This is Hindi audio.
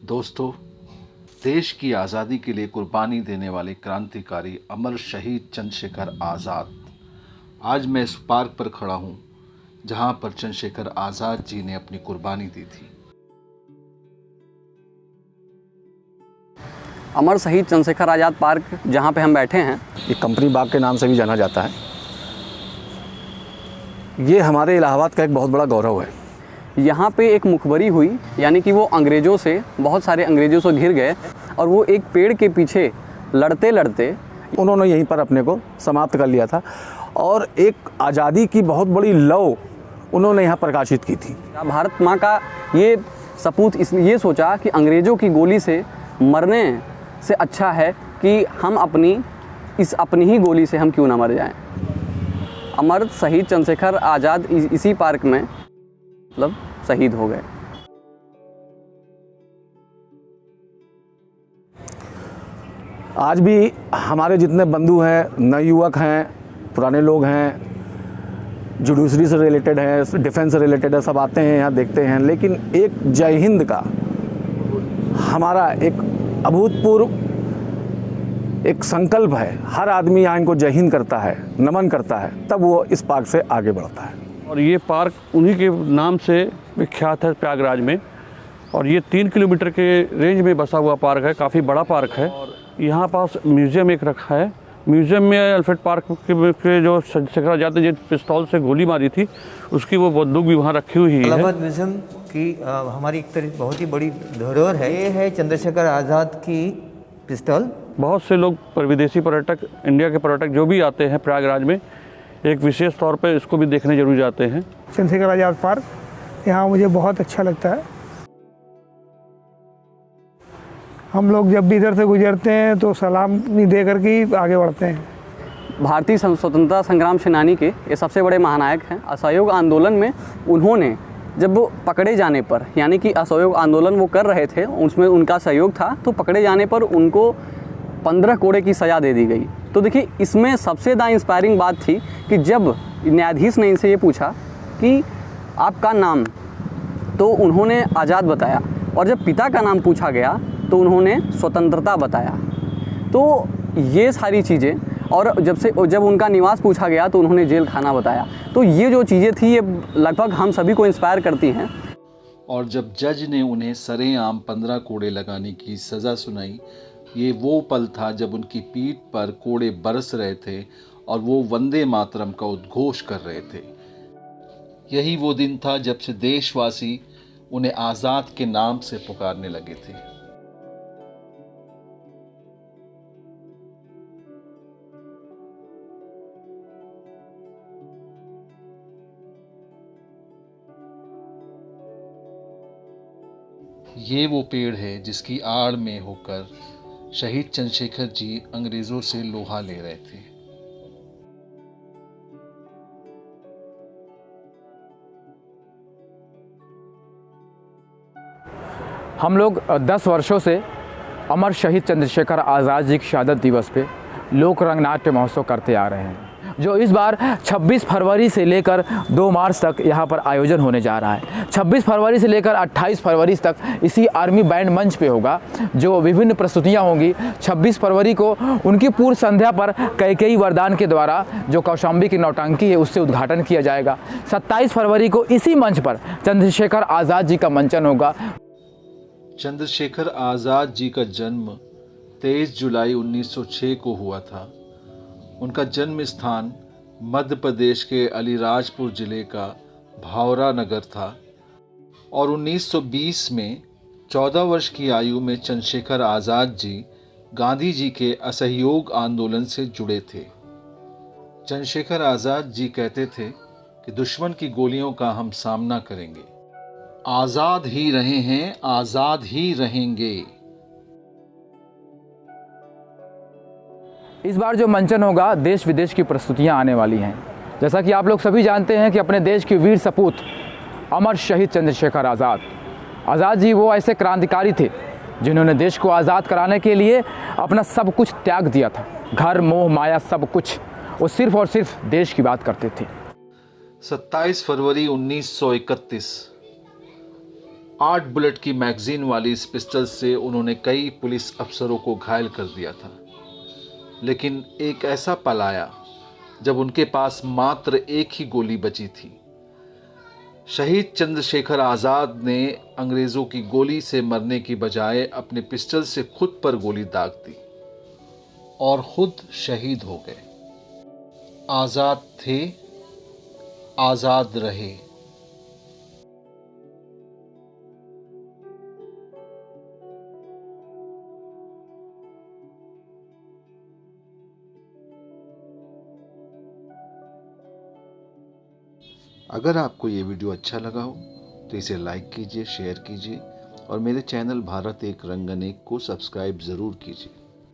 दोस्तों, देश की आज़ादी के लिए कुर्बानी देने वाले क्रांतिकारी अमर शहीद चंद्रशेखर आज़ाद। आज मैं इस पार्क पर खड़ा हूँ जहाँ पर चंद्रशेखर आज़ाद जी ने अपनी कुर्बानी दी थी। अमर शहीद चंद्रशेखर आज़ाद पार्क जहाँ पे हम बैठे हैं, ये कंपनी बाग के नाम से भी जाना जाता है। ये हमारे इलाहाबाद का एक बहुत बड़ा गौरव है। यहाँ पे एक मुखबरी हुई, यानी कि वो अंग्रेज़ों से, बहुत सारे अंग्रेज़ों से घिर गए और वो एक पेड़ के पीछे लड़ते लड़ते उन्होंने यहीं पर अपने को समाप्त कर लिया था और एक आज़ादी की बहुत बड़ी लौ उन्होंने यहाँ प्रकाशित की थी। भारत माँ का ये सपूत ये सोचा कि अंग्रेज़ों की गोली से मरने से अच्छा है कि हम अपनी ही गोली से हम क्यों ना मर जाएं। अमर शहीद चंद्रशेखर आज़ाद इसी पार्क में मतलब शहीद हो गए। आज भी हमारे जितने बंधु हैं, नवयुवक हैं, पुराने लोग हैं, जुडिशरी से रिलेटेड हैं, डिफेंस से रिलेटेड है, सब आते हैं यहाँ देखते हैं। लेकिन एक जय हिंद का हमारा एक अभूतपूर्व एक संकल्प है। हर आदमी यहाँ इनको जय हिंद करता है, नमन करता है, तब वो इस पार्क से आगे बढ़ता है। और ये पार्क उन्हीं के नाम से विख्यात है प्रयागराज में। और ये 3 किलोमीटर के रेंज में बसा हुआ पार्क है, काफ़ी बड़ा पार्क है। और यहाँ पास म्यूज़ियम एक रखा है। म्यूज़ियम में अल्फ्रेड पार्क के जो चंद्रशेखर आज़ाद ने जिस पिस्तौल से गोली मारी थी, उसकी वो बंदूक भी वहाँ रखी हुई है। इलाहाबाद म्यूज़ियम की हमारी एक तरह बहुत ही बड़ी धरोहर है। ये है चंद्रशेखर आज़ाद की पिस्तौल। बहुत से लोग विदेशी पर्यटक, इंडिया के पर्यटक जो भी आते हैं प्रयागराज में, एक विशेष तौर पे इसको भी देखने जरूर जाते हैं। चंद्रशेखर आज़ाद पार्क यहाँ मुझे बहुत अच्छा लगता है। हम लोग जब भी इधर से गुजरते हैं तो सलामी दे करके ही आगे बढ़ते हैं। भारतीय स्वतंत्रता संग्राम सेनानी के ये सबसे बड़े महानायक हैं। असहयोग आंदोलन में उन्होंने जब वो पकड़े जाने पर, यानी कि असहयोग आंदोलन वो कर रहे थे, उसमें उनका सहयोग था, तो पकड़े जाने पर उनको 15 कोड़े की सज़ा दे दी गई। तो देखिए, इसमें सबसे ज़्यादा इंस्पायरिंग बात थी कि जब न्यायाधीश ने इनसे ये पूछा कि आपका नाम, तो उन्होंने आज़ाद बताया, और जब पिता का नाम पूछा गया तो उन्होंने स्वतंत्रता बताया। तो ये सारी चीज़ें, और जब उनका निवास पूछा गया तो उन्होंने जेल खाना बताया। तो ये जो चीज़ें थी, ये लगभग हम सभी को इंस्पायर करती हैं। और जब जज ने उन्हें सरेआम 15 कोड़े लगाने की सज़ा सुनाई, ये वो पल था जब उनकी पीठ पर कोड़े बरस रहे थे और वो वंदे मातरम का उद्घोष कर रहे थे। यही वो दिन था जब से देशवासी उन्हें आज़ाद के नाम से पुकारने लगे थे। ये वो पेड़ है जिसकी आड़ में होकर शहीद चंद्रशेखर जी अंग्रेज़ों से लोहा ले रहे थे। हम लोग 10 वर्षों से अमर शहीद चंद्रशेखर आज़ाद जी की शहादत दिवस पे लोक रंग नाट्य महोत्सव करते आ रहे हैं, जो इस बार 26 फरवरी से लेकर 2 मार्च तक यहाँ पर आयोजन होने जा रहा है। 26 फरवरी से लेकर 28 फरवरी तक इसी आर्मी बैंड मंच पे होगा, जो विभिन्न प्रस्तुतियाँ होंगी। 26 फरवरी को उनकी पूर्व संध्या पर कैकेयी वरदान के द्वारा जो कौशाम्बी की नौटंकी है उससे उद्घाटन किया जाएगा। 27 फरवरी को इसी मंच पर चंद्रशेखर आज़ाद जी का मंचन होगा। चंद्रशेखर आज़ाद जी का जन्म 23 जुलाई 1906 को हुआ था। उनका जन्म स्थान मध्य प्रदेश के अलीराजपुर ज़िले का भावरा नगर था और 1920 में 14 वर्ष की आयु में चंद्रशेखर आज़ाद जी गांधी जी के असहयोग आंदोलन से जुड़े थे। चंद्रशेखर आज़ाद जी कहते थे कि दुश्मन की गोलियों का हम सामना करेंगे, आज़ाद ही रहे हैं, आज़ाद ही रहेंगे। इस बार जो मंचन होगा, देश विदेश की प्रस्तुतियां आने वाली हैं। जैसा कि आप लोग सभी जानते हैं कि अपने देश के वीर सपूत अमर शहीद चंद्रशेखर आज़ाद जी वो ऐसे क्रांतिकारी थे जिन्होंने देश को आज़ाद कराने के लिए अपना सब कुछ त्याग दिया था। घर, मोह, माया, सब कुछ वो सिर्फ और सिर्फ देश की बात करते थे। 27 फरवरी 1931 8 बुलेट की मैगजीन वाली इस पिस्टल से उन्होंने कई पुलिस अफसरों को घायल कर दिया था। लेकिन एक ऐसा पल आया जब उनके पास मात्र एक ही गोली बची थी। शहीद चंद्रशेखर आज़ाद ने अंग्रेज़ों की गोली से मरने की बजाय अपने पिस्टल से खुद पर गोली दाग दी और खुद शहीद हो गए। आज़ाद थे, आज़ाद रहे। अगर आपको ये वीडियो अच्छा लगा हो तो इसे लाइक कीजिए, शेयर कीजिए और मेरे चैनल भारत एक रंग अनेक को सब्सक्राइब ज़रूर कीजिए।